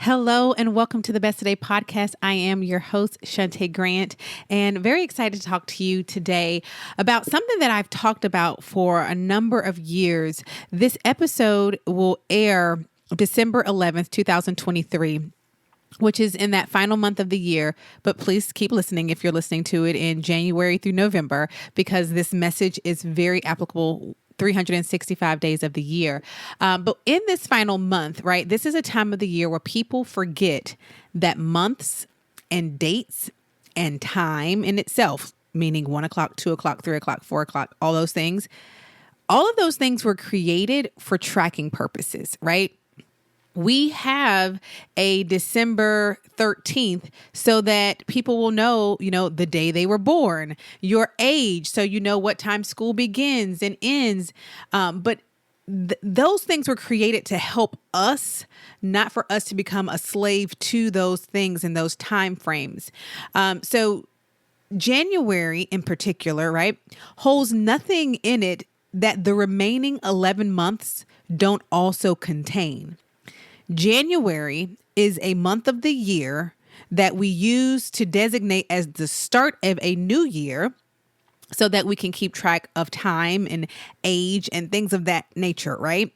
Hello and welcome to the Best Today podcast. I am your host, Shantae Grant, and very excited to talk to you today about something that I've talked about for a number of years. This episode will air December 11th, 2023. Which is in that final month of the year. But please keep listening if you're listening to it in January through November, because this message is very applicable 365 days of the year. But in this final month, right, this is a time of the year where people forget that months and dates and time in itself, meaning 1 o'clock, 2 o'clock, 3 o'clock, 4 o'clock, all of those things were created for tracking purposes, right? We have a December 13th so that people will know, the day they were born, your age, so you know what time school begins and ends. But those things were created to help us, not for us to become a slave to those things and those time frames. So January in particular, right, holds nothing in it that the remaining 11 months don't also contain. January is a month of the year that we use to designate as the start of a new year so that we can keep track of time and age and things of that nature, right?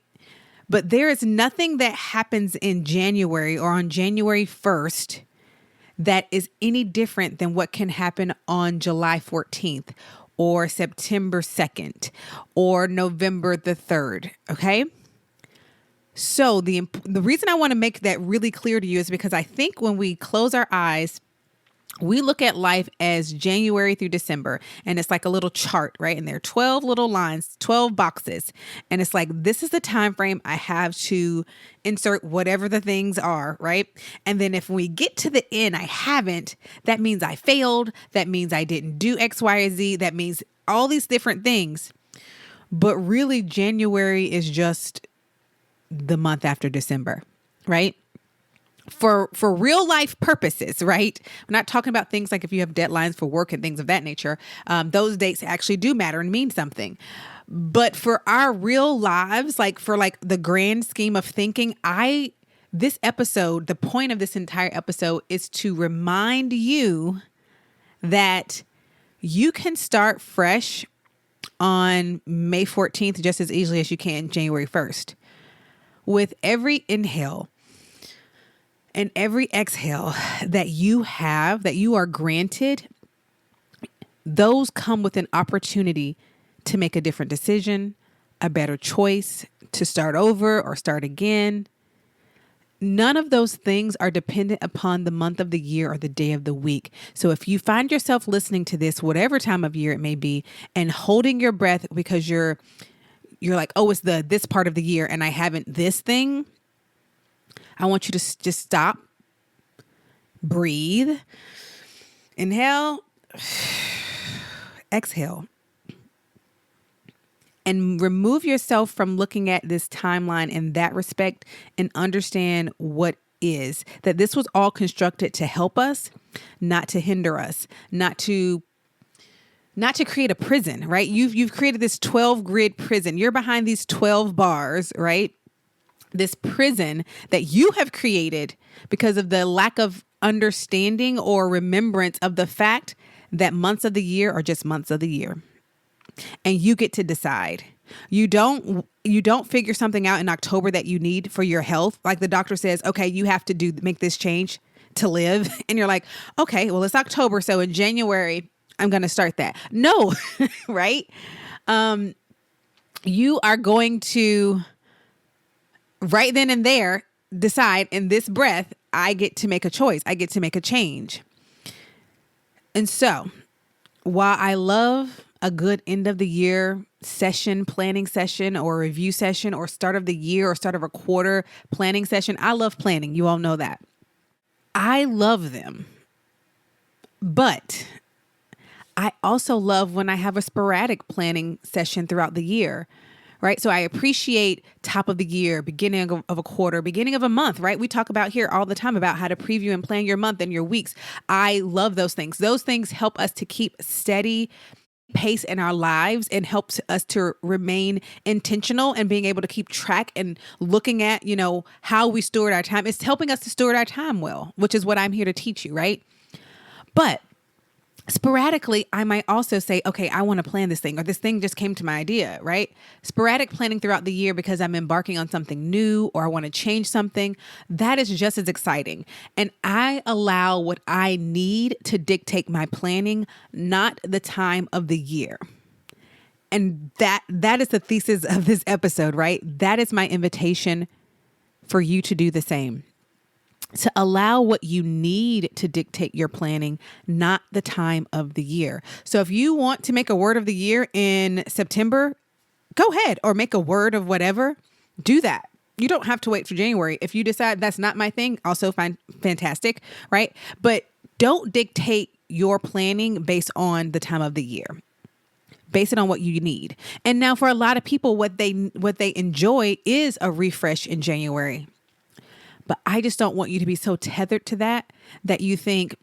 But there is nothing that happens in January or on January 1st that is any different than what can happen on July 14th or September 2nd or November the 3rd, okay? So the reason I want to make that really clear to you is because I think when we close our eyes, we look at life as January through December, and it's like a little chart, right? And there are 12 little lines, 12 boxes. And it's like, this is the time frame I have to insert whatever the things are, right? And then if we get to the end, I haven't, that means I failed. That means I didn't do X, Y, or Z. That means all these different things. But really, January is just the month after December, right? For real life purposes, right? We're not talking about things like if you have deadlines for work and things of that nature. Those dates actually do matter and mean something. But for our real lives, like for the grand scheme of thinking, this episode, the point of this entire episode is to remind you that you can start fresh on May 14th just as easily as you can January 1st. With every inhale and every exhale that you are granted, those come with an opportunity to make a different decision, a better choice, to start over or start again. None of those things are dependent upon the month of the year or the day of the week. So if you find yourself listening to this, whatever time of year it may be, and holding your breath because you're like, oh, it's this part of the year and I haven't this thing, I want you to just stop, breathe, inhale, exhale, and remove yourself from looking at this timeline in that respect and understand what is, that this was all constructed to help us, not to hinder us, not to create a prison, right? You've created this 12 grid prison. You're behind these 12 bars, right? This prison that you have created because of the lack of understanding or remembrance of the fact that months of the year are just months of the year. And you get to decide. You don't figure something out in October that you need for your health. Like the doctor says, okay, you have to make this change to live. And you're like, okay, well, it's October. So in January, I'm going to start that. No, right? You are going to right then and there decide in this breath, I get to make a choice. I get to make a change. And so while I love a good end of the year session, planning session or review session or start of the year or start of a quarter planning session, I love planning. You all know that. I love them. But I also love when I have a sporadic planning session throughout the year, right? So I appreciate top of the year, beginning of a quarter, beginning of a month, right? We talk about here all the time about how to preview and plan your month and your weeks. I love those things. Those things help us to keep steady pace in our lives and helps us to remain intentional and being able to keep track and looking at, how we steward our time. It's helping us to steward our time well, which is what I'm here to teach you, right? But sporadically, I might also say, okay, I want to plan this thing, or this thing just came to my idea, right? Sporadic planning throughout the year because I'm embarking on something new or I want to change something, that is just as exciting. And I allow what I need to dictate my planning, not the time of the year. And that is the thesis of this episode, right? That is my invitation for you to do the same. To allow what you need to dictate your planning, not the time of the year. So if you want to make a word of the year in September, go ahead, or make a word of whatever, do that. You don't have to wait for January. If you decide that's not my thing, also fantastic, right? But don't dictate your planning based on the time of the year. Base it on what you need. And now for a lot of people, what they enjoy is a refresh in January. But I just don't want you to be so tethered to that you think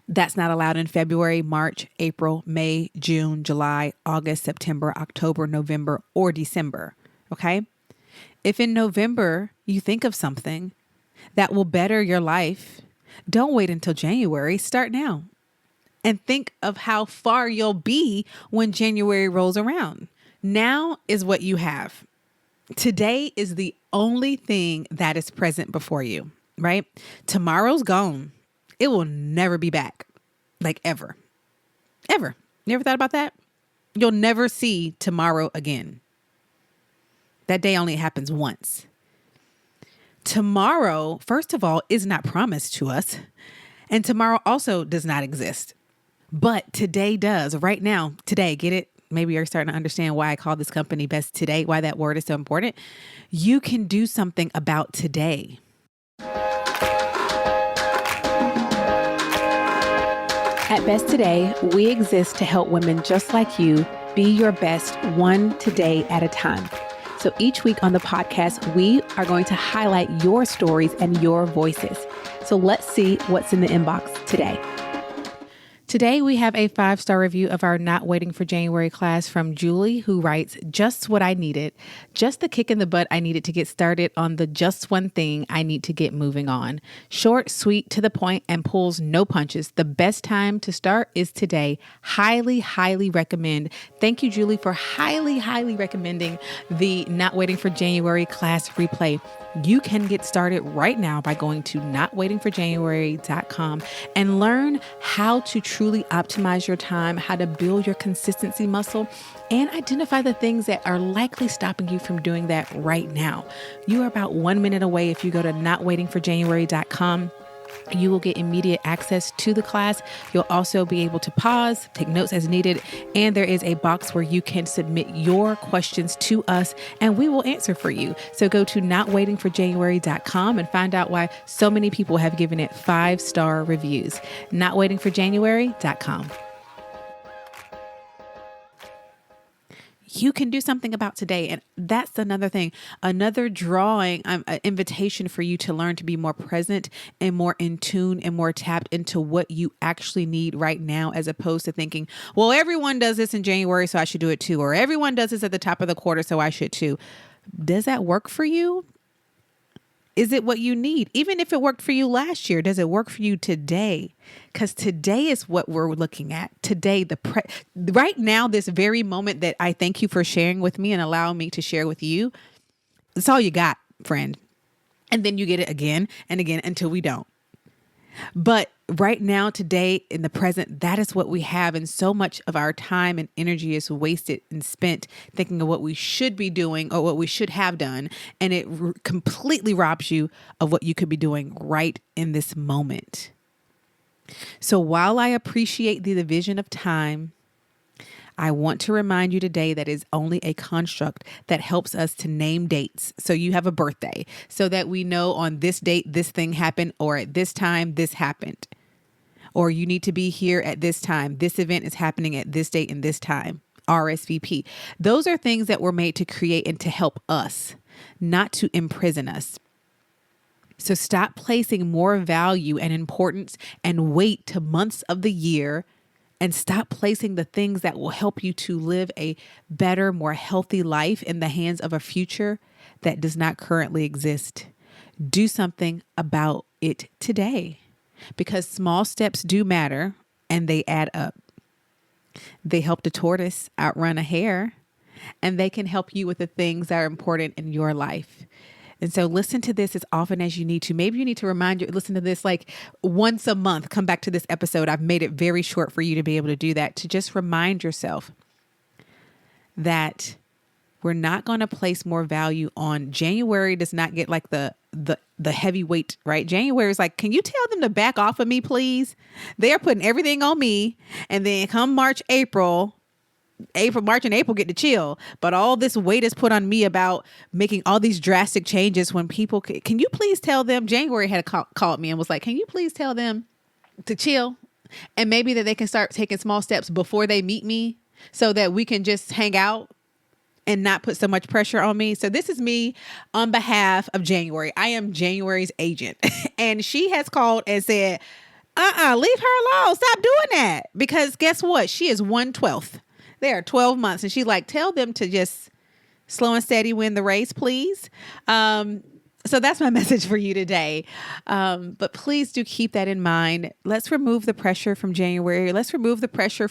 that's not allowed in February, March, April, May, June, July, August, September, October, November, or December. Okay? If in November you think of something that will better your life, don't wait until January. Start now. And think of how far you'll be when January rolls around. Now is what you have. Today is the only thing that is present before you, right? Tomorrow's gone. It will never be back. Like ever. Ever. You ever thought about that? You'll never see tomorrow again. That day only happens once. Tomorrow, first of all, is not promised to us. And tomorrow also does not exist. But today does. Right now, today, get it? Maybe you're starting to understand why I call this company Best Today, why that word is so important. You can do something about today. At Best Today, we exist to help women just like you be your best one today at a time. So each week on the podcast, we are going to highlight your stories and your voices. So let's see what's in the inbox today. Today, we have a 5-star review of our Not Waiting for January class from Julie, who writes, just what I needed, just the kick in the butt I needed to get started on the just one thing I need to get moving on. Short, sweet, to the point, and pulls no punches. The best time to start is today. Highly, highly recommend. Thank you, Julie, for highly, highly recommending the Not Waiting for January class replay. You can get started right now by going to notwaitingforjanuary.com and learn how to truly optimize your time, how to build your consistency muscle, and identify the things that are likely stopping you from doing that right now. You are about 1 minute away if you go to notwaitingforjanuary.com. You will get immediate access to the class. You'll also be able to pause, take notes as needed, and there is a box where you can submit your questions to us and we will answer for you. So go to notwaitingforjanuary.com and find out why so many people have given it 5-star reviews. Notwaitingforjanuary.com. You can do something about today. And that's another thing, another drawing, an invitation for you to learn to be more present and more in tune and more tapped into what you actually need right now, as opposed to thinking, well, everyone does this in January, so I should do it too. Or everyone does this at the top of the quarter, so I should too. Does that work for you? Is it what you need? Even if it worked for you last year, does it work for you today? Because today is what we're looking at. Today, right now, this very moment that I thank you for sharing with me and allowing me to share with you, it's all you got, friend. And then you get it again and again until we don't. But right now, today, in the present, that is what we have. And so much of our time and energy is wasted and spent thinking of what we should be doing or what we should have done. And it completely robs you of what you could be doing right in this moment. So while I appreciate the division of time, I want to remind you today that is only a construct that helps us to name dates. So you have a birthday so that we know on this date, this thing happened, or at this time, this happened. Or you need to be here at this time. This event is happening at this date and this time. RSVP. Those are things that were made to create and to help us, not to imprison us. So stop placing more value and importance and weight to months of the year and stop placing the things that will help you to live a better, more healthy life in the hands of a future that does not currently exist. Do something about it today, because small steps do matter and they add up. They help the tortoise outrun a hare, and they can help you with the things that are important in your life. And so listen to this as often as you need to. Maybe you need to listen to this like once a month. Come back to this episode. I've made it very short for you to be able to do that, to just remind yourself that we're not going to place more value on January. Does not get like the heavy weight, right? January is like, can you tell them to back off of me, please? They're putting everything on me. And then come March, March and April get to chill. But all this weight is put on me about making all these drastic changes when people, can you please tell them? January had called me and was like, can you please tell them to chill? And maybe that they can start taking small steps before they meet me so that we can just hang out and not put so much pressure on me. So this is me on behalf of January. I am January's agent. And she has called and said, leave her alone. Stop doing that. Because guess what? She is 1/12. There are 12 months. And she's like, tell them to just slow and steady win the race, please. So that's my message for you today. But please do keep that in mind. Let's remove the pressure from January. Let's remove the pressure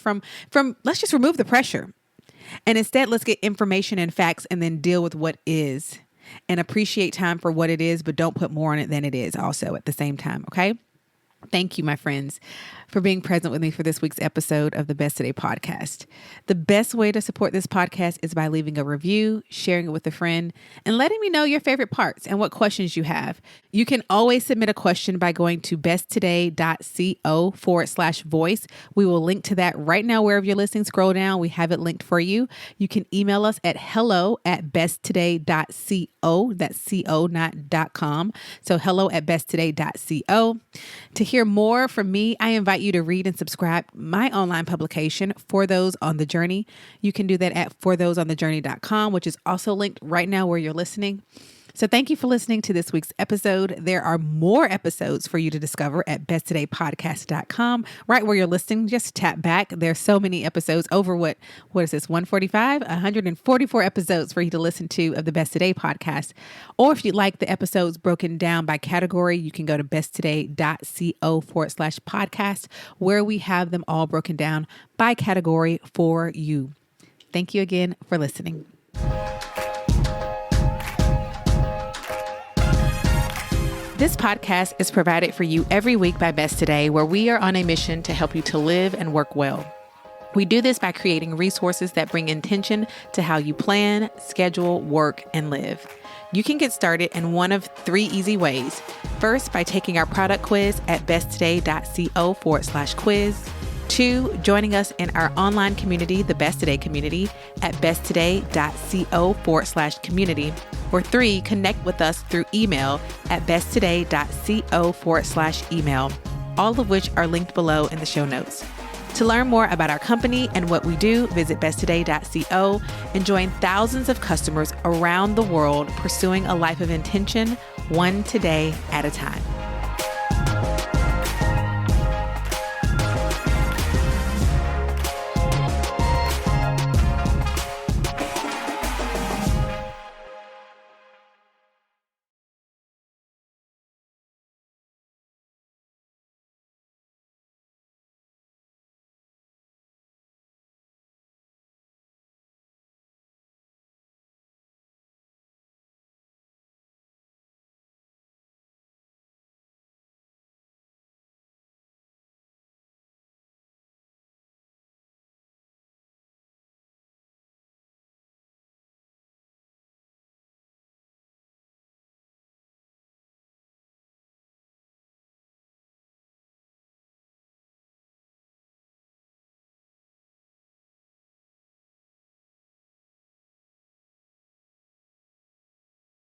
let's just remove the pressure. And instead, let's get information and facts and then deal with what is, and appreciate time for what it is, but don't put more on it than it is also at the same time. Okay. Thank you, my friends, for being present with me for this week's episode of the Best Today podcast. The best way to support this podcast is by leaving a review, sharing it with a friend, and letting me know your favorite parts and what questions you have. You can always submit a question by going to besttoday.co/voice. We will link to that right now wherever you're listening. Scroll down. We have it linked for you. You can email us at hello@besttoday.co. That's co, not .com. So hello@besttoday.co. To hear more from me, I invite you to read and subscribe my online publication, For Those on the Journey. You can do that at forthoseonthejourney.com, which is also linked right now where you're listening. So thank you for listening to this week's episode. There are more episodes for you to discover at besttodaypodcast.com. Right where you're listening, just tap back. There's so many episodes, over what is this, 145? 144 episodes for you to listen to of the Best Today podcast. Or if you'd like the episodes broken down by category, you can go to besttoday.co/podcast, where we have them all broken down by category for you. Thank you again for listening. This podcast is provided for you every week by Best Today, where we are on a mission to help you to live and work well. We do this by creating resources that bring intention to how you plan, schedule, work, and live. You can get started in one of 3 easy ways. First, by taking our product quiz at besttoday.co/quiz. 2, joining us in our online community, the Best Today community, at besttoday.co/community. Or 3, connect with us through email at besttoday.co/email, all of which are linked below in the show notes. To learn more about our company and what we do, visit besttoday.co and join thousands of customers around the world pursuing a life of intention, one today at a time.